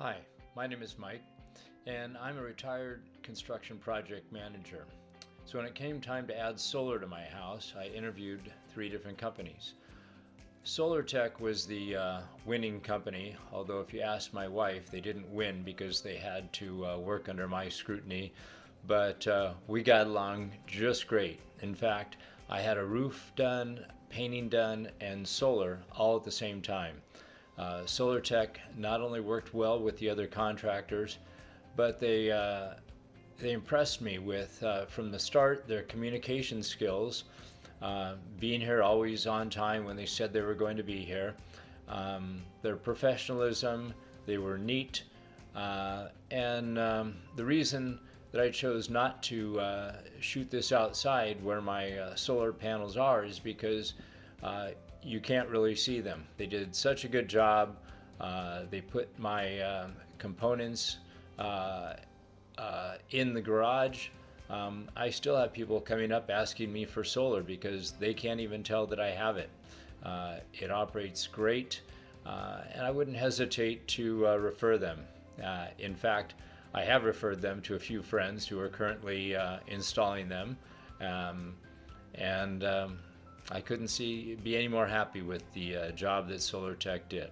Hi, my name is Mike, and I'm a retired construction project manager. So when it came time to add solar to my house, I interviewed 3 different companies. SolarTech was the winning company, although if you ask my wife, they didn't win because they had to work under my scrutiny. But we got along just great. In fact, I had a roof done, painting done, and solar all at the same time. SolarTech not only worked well with the other contractors, but they impressed me with, from the start, their communication skills, being here always on time when they said they were going to be here, their professionalism, they were neat, and the reason that I chose not to shoot this outside where my solar panels are is because you can't really see them. They did such a good job. They put my components in the garage. I still have people coming up asking me for solar because they can't even tell that I have it. It operates great, and I wouldn't hesitate to refer them. In fact, I have referred them to a few friends who are currently installing them, and I couldn't be any more happy with the job that SolarTech did.